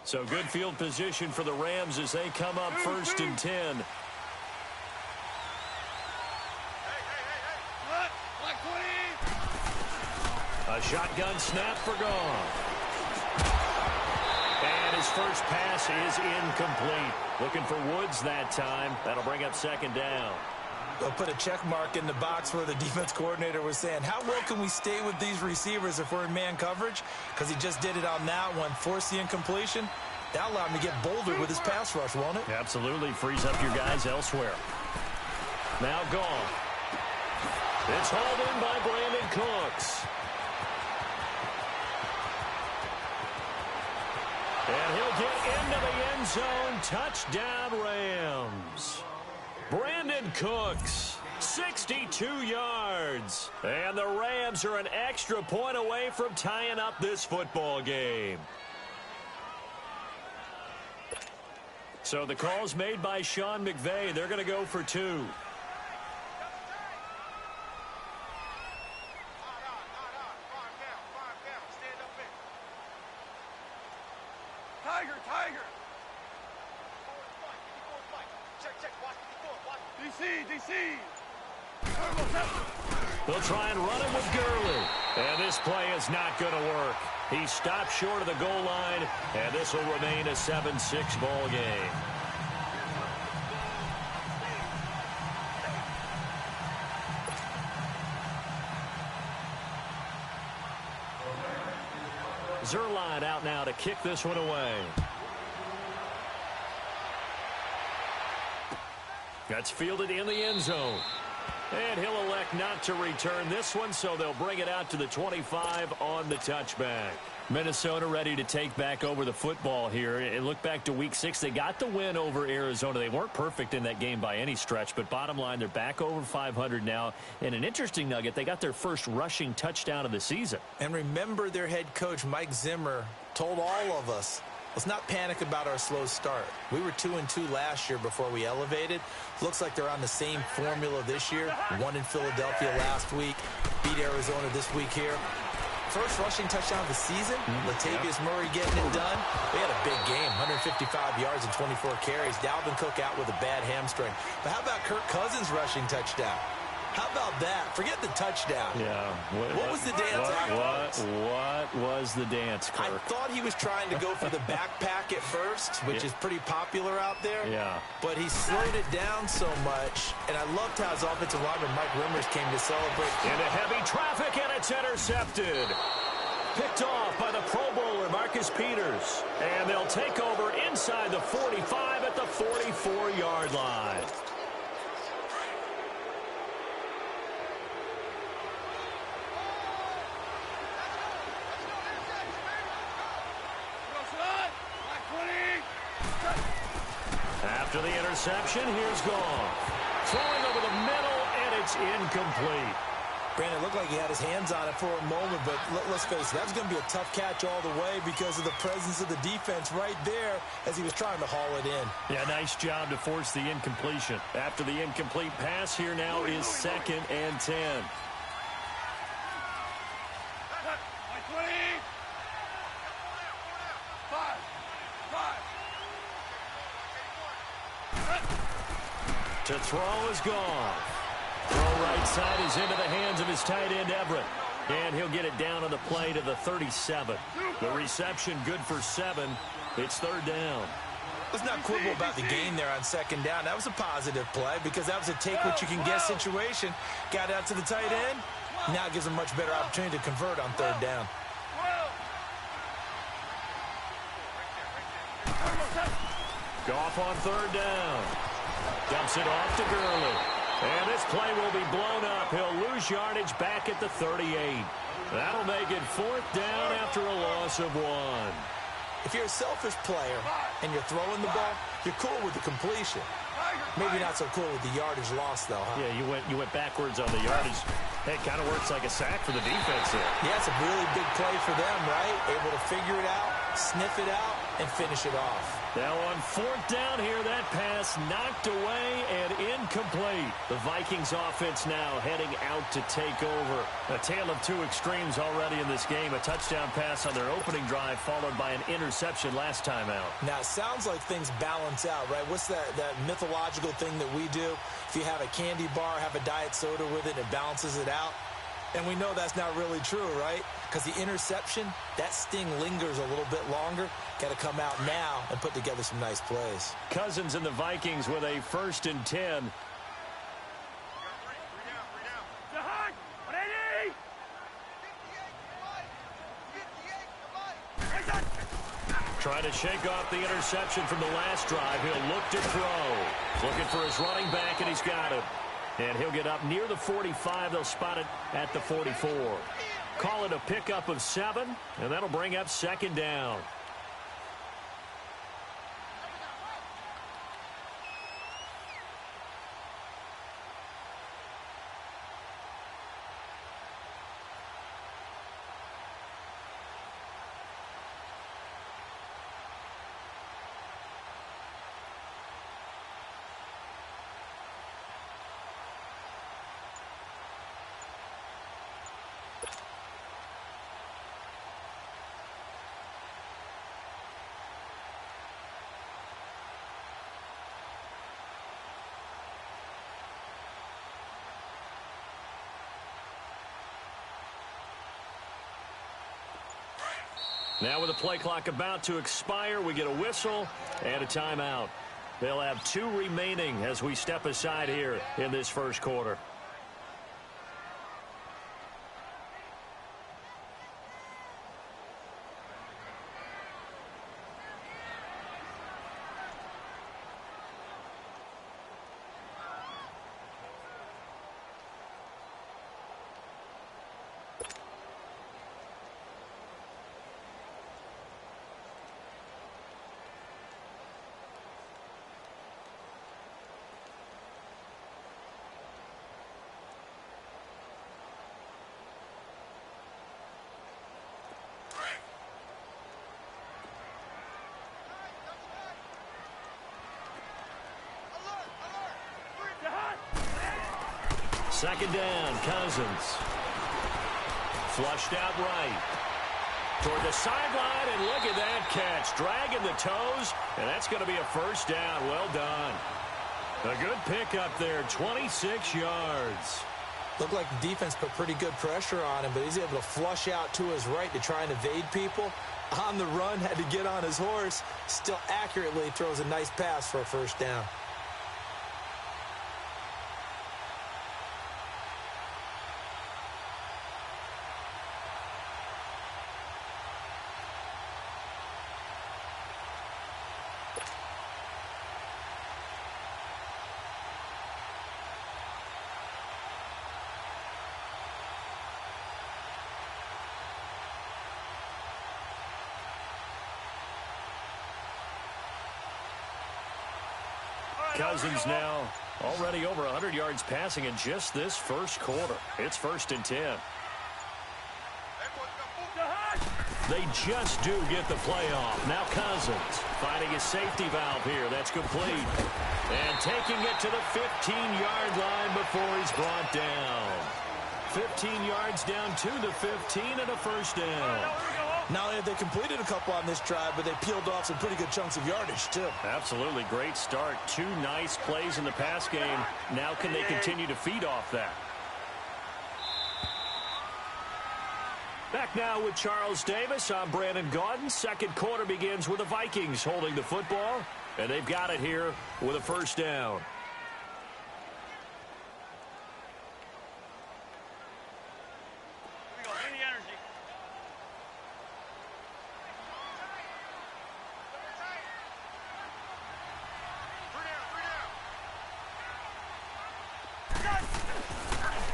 So good field position for the Rams as they come up 1st and 10. A shotgun snap for Goff. And his first pass is incomplete. Looking for Woods that time. That'll bring up 2nd down. They'll put a check mark in the box where the defense coordinator was saying, how well can we stay with these receivers if we're in man coverage? Because he just did it on that one, forced the incompletion. That allowed him to get bolder with his pass rush, won't it? Absolutely. Frees up your guys elsewhere. Now Goff. It's hauled in by Brandon Cooks. And he'll get into the end zone. Touchdown, Rams. Brandon Cooks, 62 yards. And the Rams are an extra point away from tying up this football game. So the call's made by Sean McVay. They're going to go for 2. They'll try and run him with Gurley. And this play is not going to work. He stopped short of the goal line, and this will remain a 7-6 ball game. Zerline out now to kick this one away. That's fielded in the end zone. And he'll elect not to return this one, so they'll bring it out to the 25 on the touchback. Minnesota ready to take back over the football here. And look back to Week 6. They got the win over Arizona. They weren't perfect in that game by any stretch, but bottom line, they're back over 500 now. And an interesting nugget, they got their first rushing touchdown of the season. And remember, their head coach, Mike Zimmer, told all of us, let's not panic about our slow start. We were 2-2 last year before we elevated. Looks like they're on the same formula this year. Won in Philadelphia last week. Beat Arizona this week here. First rushing touchdown of the season. Latavius Murray getting it done. They had a big game. 155 yards and 24 carries. Dalvin Cook out with a bad hamstring. But how about Kirk Cousins' rushing touchdown? How about that? Forget the touchdown. Yeah. What was the dance after? What was the dance, Kirk? I thought he was trying to go for the backpack at first, which is pretty popular out there. Yeah. But he slowed it down so much, and I loved how his offensive lineman Mike Rimmers came to celebrate. Into heavy traffic, and it's intercepted. Picked off by the Pro Bowler, Marcus Peters. And they'll take over inside the 45 at the 44-yard line. After the interception, here's Goff. Throwing over the middle, and it's incomplete. Brandon, it looked like he had his hands on it for a moment, but let's face it, that was going to be a tough catch all the way because of the presence of the defense right there as he was trying to haul it in. Yeah, nice job to force the incompletion. After the incomplete pass, here now is 2nd and 10. To throw is Goff. Throw right side is into the hands of his tight end, Everett. And he'll get it down on the play to the 37. The reception good for 7. It's 3rd down. Let's not quibble about the gain there on 2nd down. That was a positive play because that was a take-what-you-can-get situation. Got out to the tight end. Now it gives him a much better opportunity to convert on 3rd down. Goff on 3rd down. Dumps it off to Gurley. And this play will be blown up. He'll lose yardage back at the 38. That'll make it 4th down after a loss of 1. If you're a selfish player and you're throwing the ball, you're cool with the completion. Maybe not so cool with the yardage loss, though, huh? Yeah, you went backwards on the yardage. Hey, it kind of works like a sack for the defense there. Yeah, it's a really big play for them, right? Able to figure it out, sniff it out, and finish it off. Now on 4th down here, that pass knocked away and incomplete. The Vikings offense now heading out to take over. A tale of two extremes already in this game. A touchdown pass on their opening drive followed by an interception last time out. Now, it sounds like things balance out, right? What's that mythological thing that we do? If you have a candy bar, have a diet soda with it, it balances it out. And we know that's not really true, right? Because the interception, that sting lingers a little bit longer. Got to come out now and put together some nice plays. Cousins and the Vikings with a 1st and 10. Trying to shake off the interception from the last drive. He'll look to throw. Looking for his running back, and he's got it. And he'll get up near the 45. They'll spot it at the 44. Call it a pickup of 7, and that'll bring up 2nd down. Now with the play clock about to expire, we get a whistle and a timeout. They'll have 2 remaining as we step aside here in this first quarter. Second down, Cousins. Flushed out right. Toward the sideline, and look at that catch. Dragging the toes, and that's going to be a 1st down. Well done. A good pickup there, 26 yards. Looked like the defense put pretty good pressure on him, but he's able to flush out to his right to try and evade people. On the run, had to get on his horse. Still accurately throws a nice pass for a 1st down. Cousins now already over 100 yards passing in just this first quarter. It's 1st and 10. They just do get the play off. Now Cousins finding his safety valve here. That's complete. And taking it to the 15-yard line before he's brought down. 15 yards down to the 15 and a 1st down. Not only have they completed a couple on this drive, but they peeled off some pretty good chunks of yardage, too. Absolutely. Great start. 2 nice plays in the pass game. Now can they continue to feed off that? Back now with Charles Davis. I'm Brandon Gaudin. Second quarter begins with the Vikings holding the football, and they've got it here with a 1st down.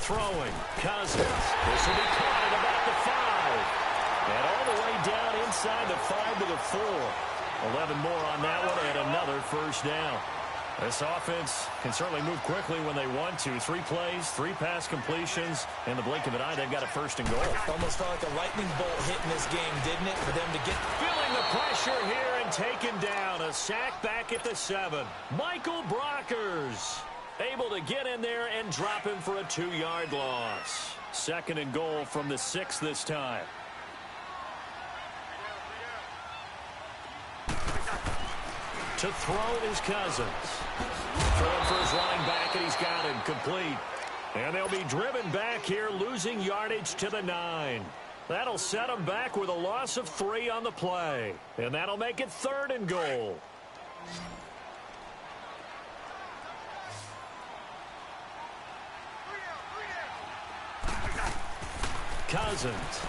Throwing, Cousins. This will be caught at about the 5. And all the way down inside the 5 to the 4. 11 more on that one, and another 1st down. This offense can certainly move quickly when they want to. 3 plays, 3 pass completions. In the blink of an eye, they've got a first and goal. Almost felt like a lightning bolt hit in this game, didn't it, for them to get... Feeling the pressure here and taken down. A sack back at the 7. Michael Brockers able to get in there and drop him for a 2-yard loss. Second and goal from the 6 this time. To throw is Cousins. Throwing for his running back, and he's got him complete. And they'll be driven back here, losing yardage to the 9. That'll set them back with a loss of 3 on the play. And that'll make it 3rd and goal. Cousins.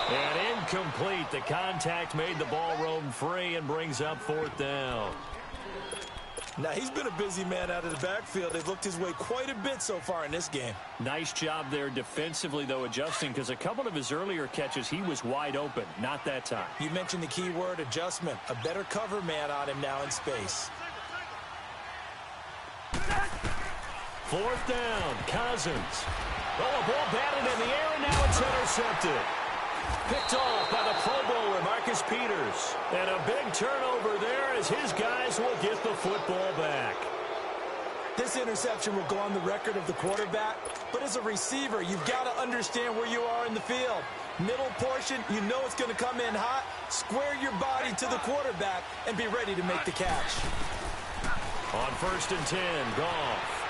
And incomplete. The contact made the ball roam free and brings up 4th down. Now, he's been a busy man out of the backfield. They've looked his way quite a bit so far in this game. Nice job there defensively, though, adjusting, because a couple of his earlier catches, he was wide open. Not that time. You mentioned the key word, adjustment. A better cover man on him now in space. 4th down, Cousins. Oh, a ball batted in the air, and now it's intercepted. Picked off by the Pro Bowler, Marcus Peters. And a big turnover there as his guys will get the football back. This interception will go on the record of the quarterback, but as a receiver, you've got to understand where you are in the field. Middle portion, you know it's going to come in hot. Square your body to the quarterback and be ready to make the catch. On 1st and 10, Goff.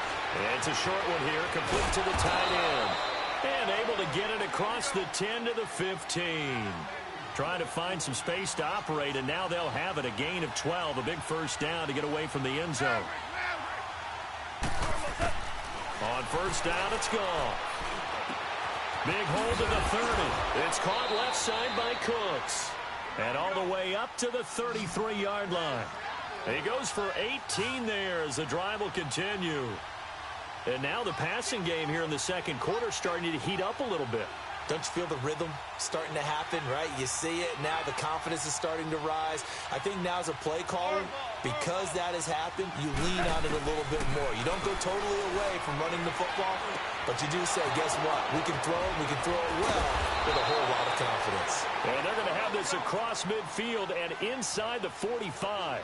It's a short one here, complete to the tight end. And able to get it across the 10 to the 15. Trying to find some space to operate, and now they'll have it. A gain of 12, a big first down to get away from the end zone. On 1st down, it's gone. Big hold to the 30. It's caught left side by Cooks. And all the way up to the 33-yard line. He goes for 18 there as the drive will continue. And now the passing game here in the second quarter starting to heat up a little bit. Don't you feel the rhythm starting to happen, right? You see it now. The confidence is starting to rise. I think now as a play caller, because that has happened, you lean on it a little bit more. You don't go totally away from running the football, but you do say, guess what? We can throw it. We can throw it well with a whole lot of confidence. And they're going to have this across midfield and inside the 45.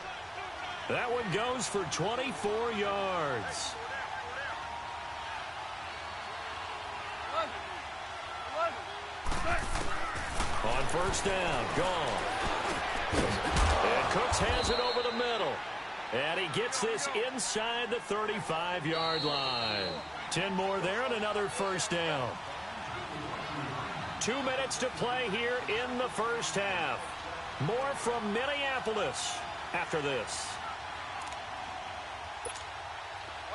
That one goes for 24 yards. On 1st down, gone. And Cooks has it over the middle. And he gets this inside the 35-yard line. 10 more there and another first down. 2 minutes to play here in the first half. More from Minneapolis after this.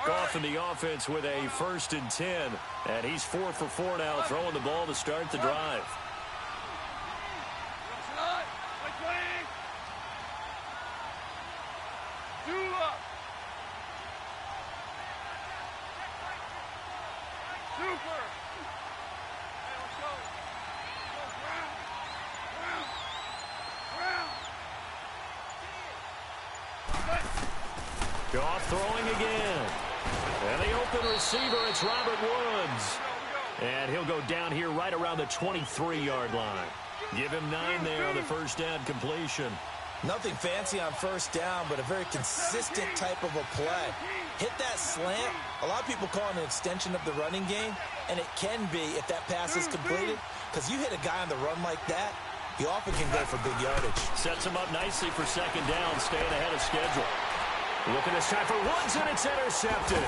Goff in the offense with a 1st and 10. And he's 4 for 4 now, throwing the ball to start the drive. Goff throwing again. And the open receiver, it's Robert Woods. And he'll go down here right around the 23-yard line. Give him 9 there on the first down completion. Nothing fancy on first down, but a very consistent type of a play. Hit that slant. A lot of people call it an extension of the running game, and it can be if that pass is completed, because you hit a guy on the run like that, you often can go for big yardage. Sets him up nicely for second down, staying ahead of schedule. Looking this time for Woods, and it's intercepted.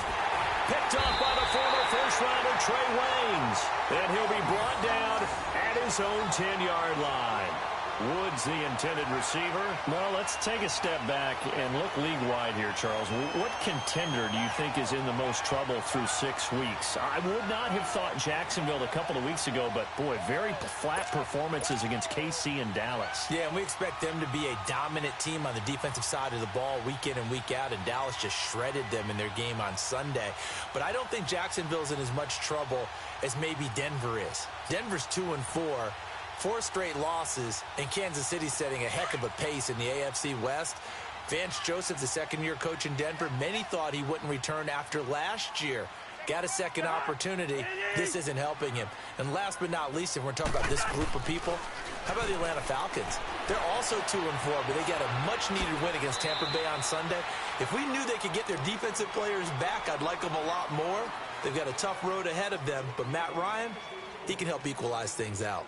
Picked off by the former first-rounder Trey Waynes. And he'll be brought down at his own 10-yard line. Woods, the intended receiver. Well, let's take a step back and look league-wide here, Charles. What contender do you think is in the most trouble through 6 weeks? I would not have thought Jacksonville a couple of weeks ago, but, boy, very flat performances against KC and Dallas. Yeah, and we expect them to be a dominant team on the defensive side of the ball week in and week out, and Dallas just shredded them in their game on Sunday. But I don't think Jacksonville's in as much trouble as maybe Denver is. Denver's 2-4. 4 straight losses, and Kansas City setting a heck of a pace in the AFC West. Vance Joseph, the second-year coach in Denver, many thought he wouldn't return after last year. Got a second opportunity. This isn't helping him. And last but not least, if we're talking about this group of people, how about the Atlanta Falcons? They're also 2-4, but they got a much-needed win against Tampa Bay on Sunday. If we knew they could get their defensive players back, I'd like them a lot more. They've got a tough road ahead of them, but Matt Ryan, he can help equalize things out.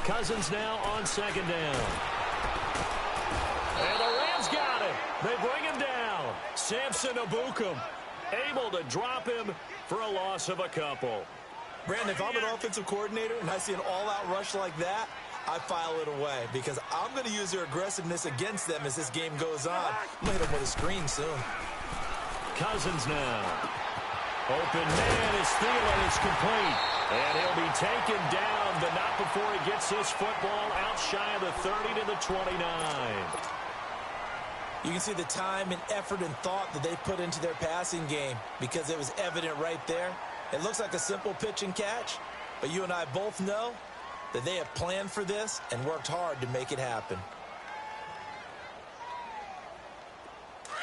Cousins now on second down. And the Rams got him. They bring him down. Samson Ebukam able to drop him for a loss of a couple. Brandon, if I'm an offensive coordinator and I see an all-out rush like that, I file it away because I'm going to use their aggressiveness against them as this game goes on. I'm going to hit them with a screen soon. Cousins now. Open man is Thielen. It's complete. And he'll be taken down, but not before he gets this football out shy of the 30 to the 29. You can see the time and effort and thought that they put into their passing game because it was evident right there. It looks like a simple pitch and catch, but you and I both know that they have planned for this and worked hard to make it happen.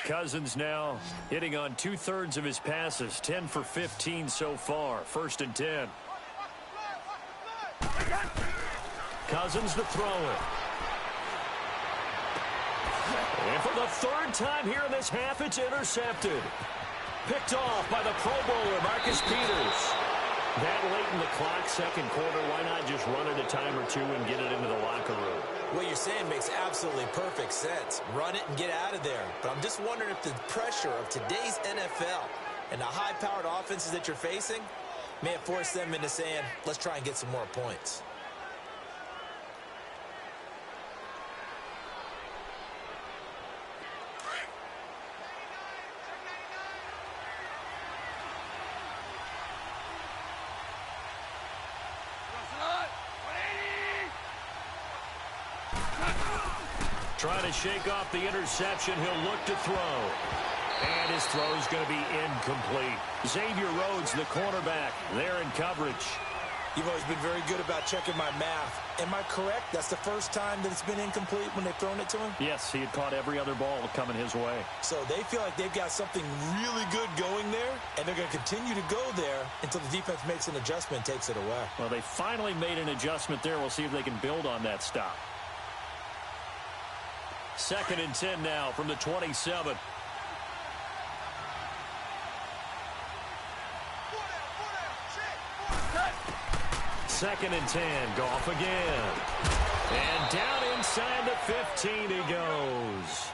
Cousins now hitting on 2/3 of his passes, 10 for 15 so far. 1st and 10. Cousins to throw it. And for the 3rd time here in this half, it's intercepted. Picked off by the Pro Bowler, Marcus Peters. That late in the clock, 2nd quarter, why not just run it a time or two and get it into the locker room? What you're saying makes absolutely perfect sense. Run it and get out of there. But I'm just wondering if the pressure of today's NFL and the high-powered offenses that you're facing may have forced them into saying, let's try and get some more points. Trying to shake off the interception. He'll look to throw. And his throw is going to be incomplete. Xavier Rhodes, the cornerback, there in coverage. You've always been very good about checking my math. Am I correct? That's the first time that it's been incomplete when they've thrown it to him? Yes, he had caught every other ball coming his way. So they feel like they've got something really good going there, and they're going to continue to go there until the defense makes an adjustment and takes it away. Well, they finally made an adjustment there. We'll see if they can build on that stop. 2nd and 10 now from the 27. Second and 10. Goff again. And down inside the 15 he goes.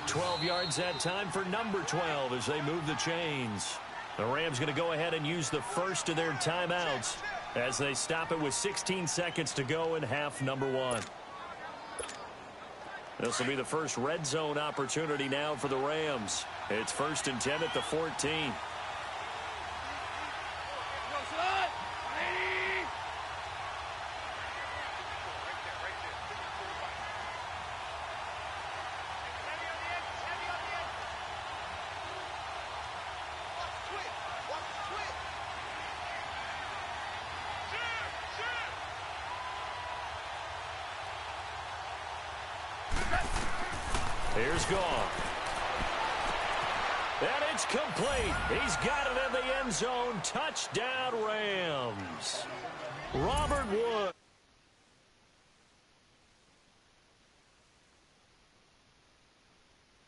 12 yards that time for number 12 as they move the chains. The Rams going to go ahead and use the first of their timeouts as they stop it with 16 seconds to go in half number 1. This will be the first red zone opportunity now for the Rams. It's 1st and 10 at the 14. Here's Goff. And it's complete. He's got it in the end zone. Touchdown, Rams. Robert Wood.